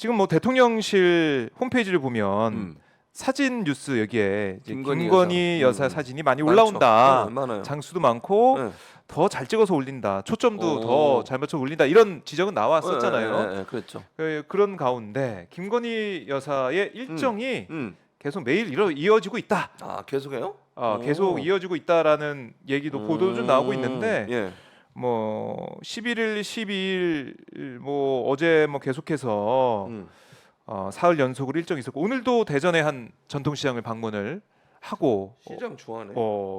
지금 뭐 대통령실 홈페이지를 보면 사진 뉴스 여기에 이제 김건희 여사 사진이 많이 올라온다. 많아요. 장수도 많고 네. 더 잘 찍어서 올린다. 초점도 더 잘 맞춰 올린다. 이런 지적은 나왔었잖아요. 그렇죠. 그런 가운데 김건희 여사의 일정이 음. 계속 매일 이어지고 있다. 아 계속해요? 계속 이어지고 있다라는 얘기도 보도 좀 나오고 있는데 예. 뭐 11일, 12일 뭐 어제 뭐 계속해서 사흘 연속으로 일정이 있었고 오늘도 대전의 한 전통시장을 방문을 하고 시장 좋아하네.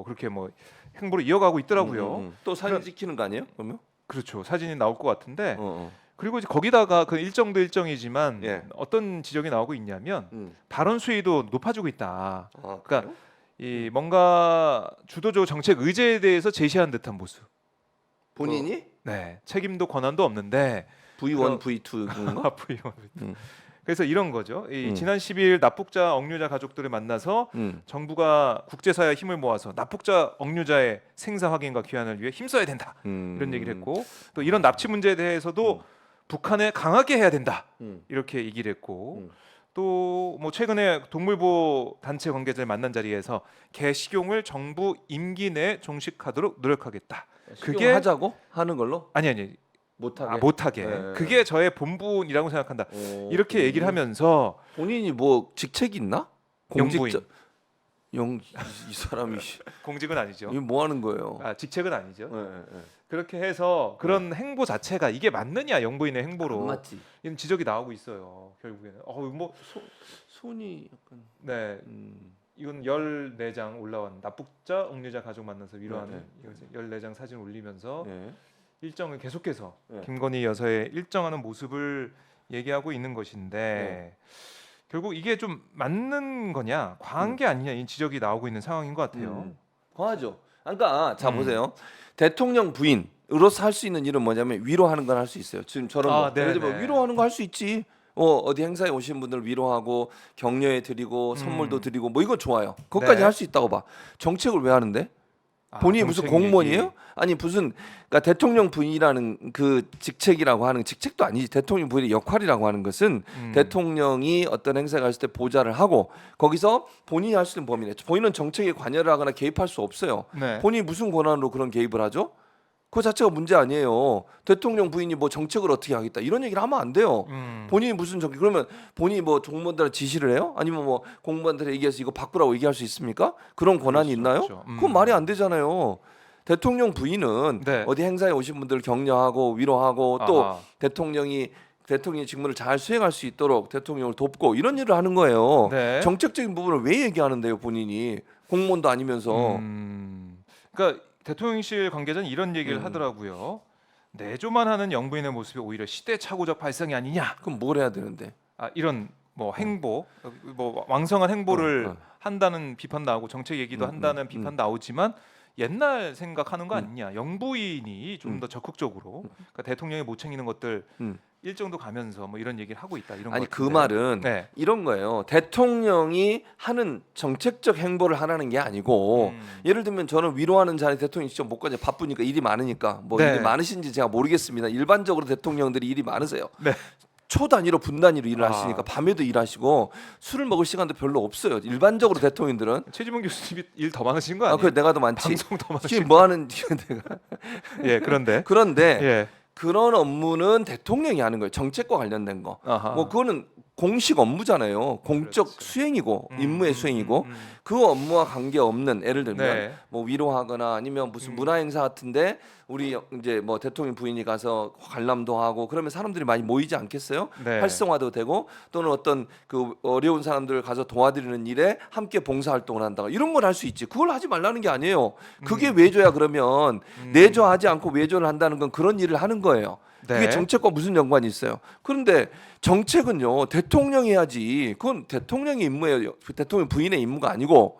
그렇게 뭐 행보를 이어가고 있더라고요. 또 사진 찍히는 거 아니에요? 그러면? 그렇죠. 사진이 나올 것 같은데 어. 그리고 이제 거기다가 그 일정도 일정이지만 예. 어떤 지적이 나오고 있냐면 발언 수위도 높아지고 있다. 그러니까 그래요? 이 뭔가 주도적 정책 의제에 대해서 제시한 듯한 모습. 본인이 네, 책임도 권한도 없는데 V1, V2인가? V1. 음. 그래서 이런 거죠. 지난 10일 납북자 억류자 가족들을 만나서 정부가 국제사회의 힘을 모아서 납북자 억류자의 생사 확인과 귀환을 위해 힘써야 된다. 이런 얘기를 했고 또 이런 납치 문제에 대해서도 북한에 강하게 해야 된다. 이렇게 얘기를 했고 또 뭐 최근에 동물보호 단체 관계자를 만난 자리에서 개 식용을 정부 임기 내에 종식하도록 노력하겠다. 그게 하자고 하는 걸로 아니 못하게. 못하게. 네. 그게 저의 본분이라고 생각한다. 이렇게 얘기를 하면서 본인이 뭐 직책이 있나? 영부인. 이 사람이 공직은 아니죠. 이게 뭐 하는 거예요? 직책은 아니죠. 네. 그렇게 해서 그런 행보 자체가 이게 맞느냐 영부인의 행보로 안 맞지. 이런 지적이 나오고 있어요. 결국에는 뭐 손이 약간 네. 이건 14장 올라온 납북자 억류자 가족 만나서 위로하는 14장 사진 올리면서 일정을 계속해서 김건희 여사의 일정하는 모습을 얘기하고 있는 것인데 결국 이게 좀 맞는 거냐 과한 게 아니냐 이 지적이 나오고 있는 상황인 것 같아요. 과하죠. 그러니까 자 보세요. 대통령 부인으로서 할 수 있는 일은 뭐냐면 위로하는 건 할 수 있어요. 지금 저런 거 예를 들면 위로하는 거 할 수 있지. 어디 행사에 오신 분들 위로하고 격려해 드리고 선물도 드리고 뭐 이건 좋아요. 그것까지 할 수 있다고 봐. 정책을 왜 하는데? 본인이 무슨 공무원이에요? 얘기. 아니 무슨 그러니까 대통령 부인이라는 그 직책이라고 하는 직책도 아니지. 대통령 부인의 역할이라고 하는 것은 대통령이 어떤 행사에 갔을 때 보좌를 하고 거기서 본인이 할 수 있는 범위네. 본인은 정책에 관여를 하거나 개입할 수 없어요. 본인이 무슨 권한으로 그런 개입을 하죠? 그 자체가 문제 아니에요. 대통령 부인이 뭐 정책을 어떻게 하겠다 이런 얘기를 하면 안 돼요. 본인이 무슨 정책 그러면 본인이 뭐 공무원들한테 지시를 해요? 아니면 뭐 공무원들한테 얘기해서 이거 바꾸라고 얘기할 수 있습니까? 그런 권한이 있나요? 그건 말이 안 되잖아요. 대통령 부인은 어디 행사에 오신 분들을 격려하고 위로하고 또 대통령이 직무를 잘 수행할 수 있도록 대통령을 돕고 이런 일을 하는 거예요. 정책적인 부분을 왜 얘기하는데요, 본인이 공무원도 아니면서. 그러니까 대통령실 관계자는 이런 얘기를 하더라고요. 내조만 하는 영부인의 모습이 오히려 시대착오적 발상이 아니냐. 그럼 뭘 해야 되는데? 이런 뭐 행보, 뭐 왕성한 행보를 한다는 비판 나오고 정책 얘기도 한다는 비판 나오지만 옛날 생각하는 거 아니냐. 영부인이 좀 더 적극적으로 그러니까 대통령이 못 챙기는 것들 일정도 가면서 뭐 이런 얘기를 하고 있다. 이런 아니 것 그 말은 이런 거예요. 대통령이 하는 정책적 행보를 하라는 게 아니고 예를 들면 저는 위로하는 자리 대통령이 직접 못 가냐 바쁘니까 일이 많으니까 뭐 일이 많으신지 제가 모르겠습니다. 일반적으로 대통령들이 일이 많으세요. 초 단위로 분 단위로 일을 하시니까 밤에도 일하시고 술을 먹을 시간도 별로 없어요. 일반적으로 대통령들은 최지문 교수님이 일 더 많으신 거 아니에요? 그래 내가 더 많지. 방송 더 많으신 지금 뭐 하는 내가 그런데 그런 업무는 대통령이 하는 거예요. 정책과 관련된 거. 뭐 그거는 공식 업무잖아요. 공적 수행이고 임무의 수행이고 그 업무와 관계 없는 예를 들면 뭐 위로하거나 아니면 무슨 문화 행사 같은데 우리 이제 뭐 대통령 부인이 가서 관람도 하고 그러면 사람들이 많이 모이지 않겠어요? 활성화도 되고 또는 어떤 그 어려운 사람들을 가서 도와드리는 일에 함께 봉사 활동을 한다. 이런 걸 할 수 있지. 그걸 하지 말라는 게 아니에요. 그게 외조야 그러면 내조하지 않고 외조를 한다는 건 그런 일을 하는 거예요. 그게 정책과 무슨 연관이 있어요? 그런데 정책은요 대통령이 해야지. 그건 대통령의 임무예요. 대통령 부인의 임무가 아니고.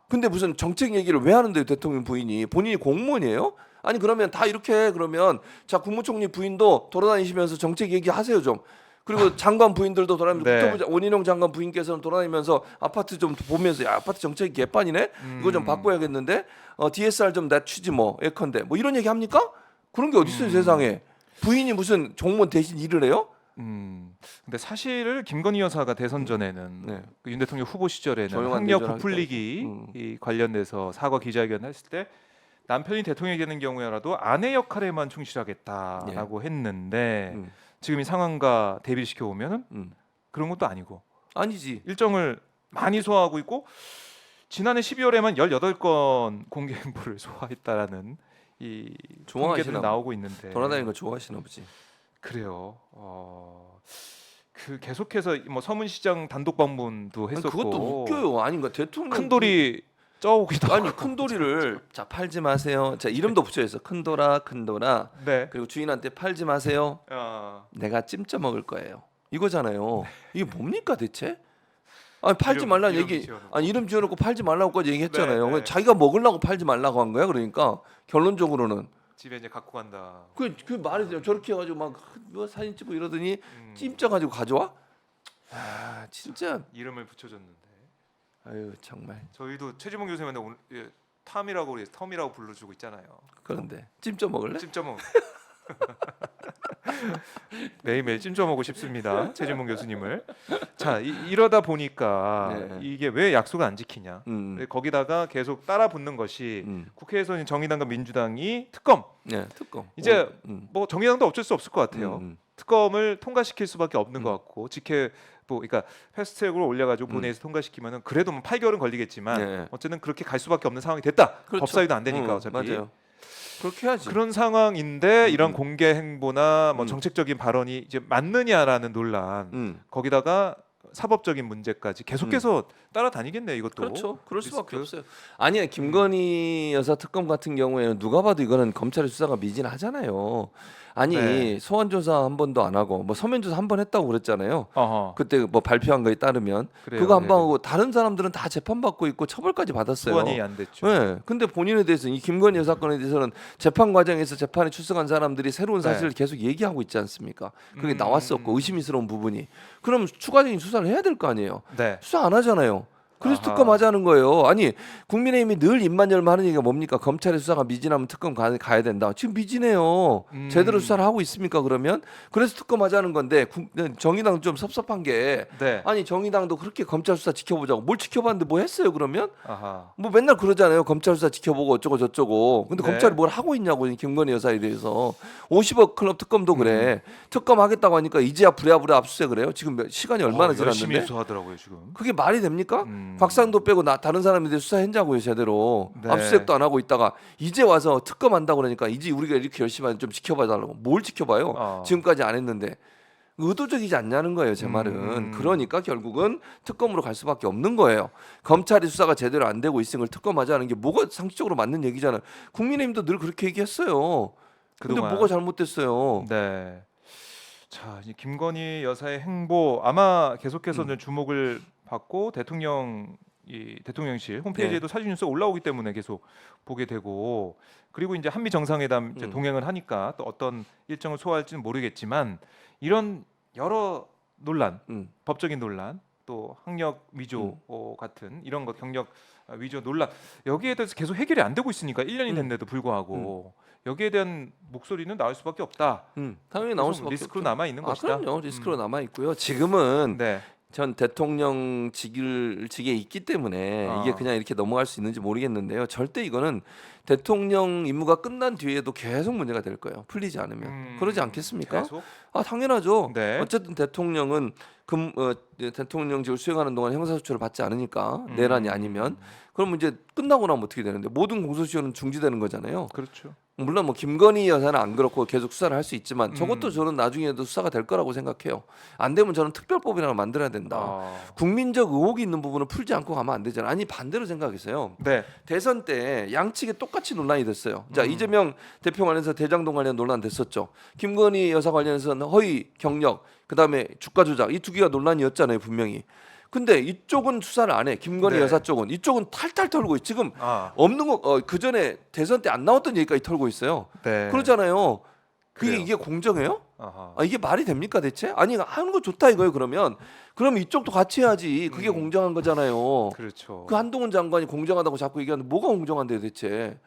근데 무슨 정책 얘기를 왜 하는데요, 대통령 부인이? 본인이 공무원이에요? 아니 그러면 다 이렇게 해. 그러면 자 국무총리 부인도 돌아다니시면서 정책 얘기하세요 좀. 그리고 장관 부인들도 돌아다니면서 국토부 원희룡 장관 부인께서는 돌아다니면서 아파트 좀 보면서 야 아파트 정책이 개판이네. 이거 좀 바꿔야겠는데. DSR 좀 낮추지 뭐 예컨대. 뭐 이런 얘기 합니까? 그런 게 어디 있어요 세상에. 부인이 무슨 정무원 대신 일을 해요? 근데 사실 김건희 여사가 대선 전에는 네. 그윤 대통령 후보 시절에는 조용한 학력 대전을 부풀리기 이 관련돼서 사과 기자회견 했을 때 남편이 대통령이 되는 경우에라도 아내 역할에만 충실하겠다라고 했는데 지금 이 상황과 대비를 시켜 보면은 그런 것도 아니고 아니지. 일정을 많이 소화하고 있고 지난해 12월에만 18건 공개 행보를 소화했다라는 이 통계들이 나오고 있는데 돌아다니는 거 좋아하시나 보지. 그래요. 그 계속해서 뭐 서문시장 단독 방문도 했었고 그것도 웃겨요. 아니 그러니까 대통령 큰 돌이 쪄오기도 아니 큰 도리를 자 팔지 마세요. 자 이름도 붙여 있어. 큰 돌아 큰 돌아. 네. 그리고 주인한테 팔지 마세요. 내가 찜쪄 먹을 거예요. 이거잖아요. 이게 뭡니까 대체? 아니 팔지 말라는 얘기. 아니 이름 지어놓고 팔지 말라고까지 얘기했잖아요. 네. 자기가 먹으려고 팔지 말라고 한 거야. 그러니까 결론적으로는 집에 이제 갖고 간다. 그 말이 돼요. 저렇게 해가지고 막 누가 사진 찍고 이러더니 찜쪄 가지고 가져와? 아 진짜 이름을 붙여줬는데. 아유 정말. 저희도 최지봉 교수님한테 오늘 텀이라고 불러주고 있잖아요. 그런데 찜쪄 먹을래? 찜쪄 먹. 매일매일 찜쪄 먹고 싶습니다. 최지봉 교수님을. 자 이러다 보니까 네. 이게 왜 약속을 안 지키냐. 거기다가 계속 따라 붙는 것이 국회에서는 정의당과 민주당이 특검. 네, 특검. 이제 뭐 정의당도 어쩔 수 없을 것 같아요. 특검을 통과시킬 수밖에 없는 것 같고 그러니까 패스트트랙으로 올려가지고 본회의에서 통과시키면은 그래도 뭐 8개월은 걸리겠지만 네. 어쨌든 그렇게 갈 수밖에 없는 상황이 됐다. 그렇죠. 법사위도 안 되니까 어차피. 맞아요. 그렇게 해야지. 그런 상황인데 이런 공개 행보나 뭐 정책적인 발언이 이제 맞느냐라는 논란. 거기다가 사법적인 문제까지 계속해서 따라다니겠네 이것도. 그렇죠. 그럴 수밖에 없어요. 아니야 김건희 여사 특검 같은 경우에는 누가 봐도 이거는 검찰의 수사가 미진하잖아요. 아니 네. 소환 조사 한 번도 안 하고 뭐 서면 조사 한 번 했다고 그랬잖아요. 그때 뭐 발표한 거에 따르면 그래요. 그거 한 번 하고 다른 사람들은 다 재판 받고 있고 처벌까지 받았어요. 소환이 안 됐죠. 네. 근데 본인에 대해서 이 김건희 여사 건에 대해서는 재판 과정에서 재판에 출석한 사람들이 새로운 사실을 계속 얘기하고 있지 않습니까? 그게 나왔었고 의심스러운 부분이. 그럼 추가적인 수사를 해야 될 거 아니에요. 네. 수사 안 하잖아요. 그래서 특검 하자는 거예요. 아니 국민의힘이 늘 입만 열면 하는 얘기가 뭡니까? 검찰의 수사가 미진하면 특검 가야 된다. 지금 미진해요. 제대로 수사를 하고 있습니까? 그러면 그래서 특검 하자는 건데 정의당 좀 섭섭한 게 네. 아니 정의당도 그렇게 검찰 수사 지켜보자고 뭘 지켜봤는데 뭐 했어요 그러면? 아하. 뭐 맨날 그러잖아요. 검찰 수사 지켜보고 어쩌고 저쩌고. 근데 네. 검찰이 뭘 하고 있냐고 김건희 여사에 대해서. 50억 클럽 특검도 그래. 특검 하겠다고 하니까 이제야 부랴부랴 압수수색 그래요. 지금 시간이 얼마나 지났는데. 열심히 수사하더라고요 지금. 그게 말이 됩니까? 곽상도 빼고 다른 사람에 대해 수사했냐고요 제대로. 네. 압수수색도 안 하고 있다가 이제 와서 특검 한다고 그러니까 이제 우리가 이렇게 열심히 하면 좀 지켜봐 달라고. 뭘 지켜봐요? 지금까지 안 했는데. 의도적이지 않냐는 거예요 제 말은. 그러니까 결국은 특검으로 갈 수밖에 없는 거예요. 검찰이 수사가 제대로 안 되고 있으니 걸 특검하자는 게 뭐가 상식적으로 맞는 얘기잖아요. 국민의힘도 늘 그렇게 얘기했어요. 근데 뭐가 잘못됐어요? 네. 자, 이제 김건희 여사의 행보 아마 계속해서 이제 주목을 받고 대통령실 홈페이지에도 사진 뉴스 올라오기 때문에 계속 보게 되고 그리고 이제 한미 정상회담 이제 동행을 하니까 또 어떤 일정을 소화할지는 모르겠지만 이런 여러 논란, 법적인 논란, 또 학력 위조 같은 이런 것 경력 위조 논란 여기에 대해서 계속 해결이 안 되고 있으니까 1년이 됐는데도 불구하고 여기에 대한 목소리는 나올 수밖에 없다. 당연히 나올 수밖에 리스크로 남아 있는 것이다. 그럼요. 리스크로 남아 있고요. 지금은 네. 전 대통령직에 있기 때문에 이게 그냥 이렇게 넘어갈 수 있는지 모르겠는데요. 절대 이거는 대통령 임무가 끝난 뒤에도 계속 문제가 될 거예요. 풀리지 않으면. 그러지 않겠습니까? 계속? 당연하죠. 네. 어쨌든 대통령은 대통령직을 수행하는 동안 형사소추를 받지 않으니까 내란이 아니면 그럼 이제 끝나고 나면 어떻게 되는데 모든 공소시효는 중지되는 거잖아요. 그렇죠. 물론 뭐 김건희 여사는 안 그렇고 계속 수사를 할 수 있지만 저것도 저는 나중에도 수사가 될 거라고 생각해요. 안 되면 저는 특별법이라고 만들어야 된다. 국민적 의혹이 있는 부분을 풀지 않고 가면 안 되잖아요. 아니 반대로 생각했어요. 네. 대선 때 양측에 똑같이 논란이 됐어요. 자 이재명 대표 관련해서 대장동 관련 논란 됐었죠. 김건희 여사 관련해서는 허위 경력, 그다음에 주가 조작 이 두 개가 논란이었잖아요 분명히. 근데 이쪽은 수사를 안 해. 김건희 여사 쪽은 이쪽은 탈탈 털고 지금 없는 거 그 전에 대선 때 안 나왔던 얘기까지 털고 있어요. 네. 그러잖아요. 그래요. 이게 공정해요? 이게 말이 됩니까 대체? 아니 하는 거 좋다 이거예요. 그럼 이쪽도 같이 해야지. 그게 공정한 거잖아요. 그렇죠. 그 한동훈 장관이 공정하다고 자꾸 얘기하는데 뭐가 공정한데요 대체?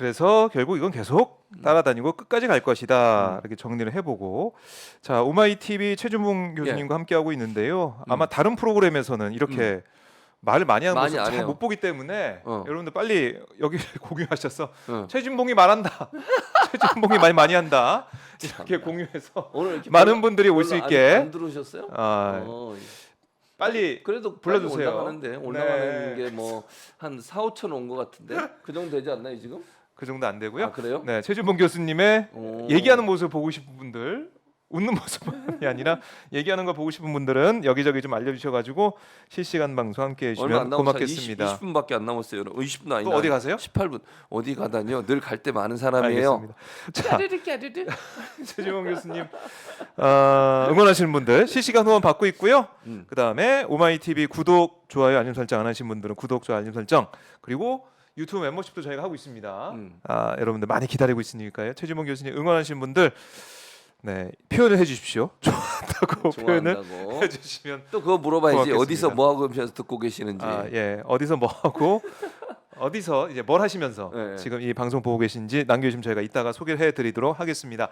그래서 결국 이건 계속 따라다니고 끝까지 갈 것이다. 이렇게 정리를 해보고 자 오마이 TV 최준봉 교수님과 함께하고 있는데요. 아마 다른 프로그램에서는 이렇게 말을 많이 하는 모습 잘 못 보기 때문에 여러분들 빨리 여기 공유하셔서 최준봉이 말한다. 최준봉이 말 많이 한다. 이렇게 공유해서 오늘 이렇게 많은 분들이 올 수 있게 안 들어오셨어요? 빨리 그래도 불러주세요. 올라가는 게 뭐 한 4, 5천 온 것 같은데 그 정도 되지 않나요 지금? 그 정도 안 되고요. 아, 그래요? 네, 최준봉 교수님의 얘기하는 모습 보고 싶은 분들, 웃는 모습이 아니라 얘기하는 거 보고 싶은 분들은 여기저기 좀 알려주셔가지고 실시간 방송 함께해 주시면 고맙겠습니다. 20분밖에 안 남았어요. 20분 아니나? 또 어디 가세요? 18분. 어디 가다니요? 늘 갈 때 많은 사람이에요. 자, 최준봉 교수님 응원하시는 분들 실시간 후원 받고 있고요. 그 다음에 오마이 TV 구독, 좋아요, 알림 설정 안 하신 분들은 구독, 좋아요, 알림 설정 그리고 유튜브 멤버십도 저희가 하고 있습니다. 여러분들 많이 기다리고 있으니까요. 최준봉 교수님 응원하시는 분들 네, 표현을 해주십시오. 좋아한다고 표현을 해주시면 또 그거 물어봐야지. 고맙겠습니다. 어디서 뭐 하고 듣고 계시는지. 예, 어디서 뭐 하고 어디서 이제 뭘 하시면서 지금 이 방송 보고 계신지 남겨주시면 저희가 이따가 소개를 해드리도록 하겠습니다.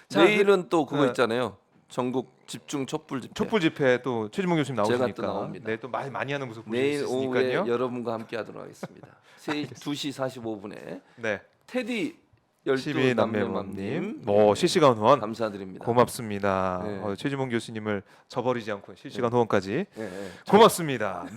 자, 내일은 또 그거 있잖아요. 전국 집중 촛불 집회. 촛불 집회 또 최준봉 교수님 나오시니까 제가 또 나옵니다. 네, 또 많이 하는 모습 보실 내일 수 오후에 있으니까요. 여러분과 함께하도록 하겠습니다. 2시 45분에 네. 테디 12 남매맘님 남매맘님 실시간 후원 감사드립니다. 고맙습니다. 최준봉 교수님을 저버리지 않고 실시간 후원까지 고맙습니다. 네,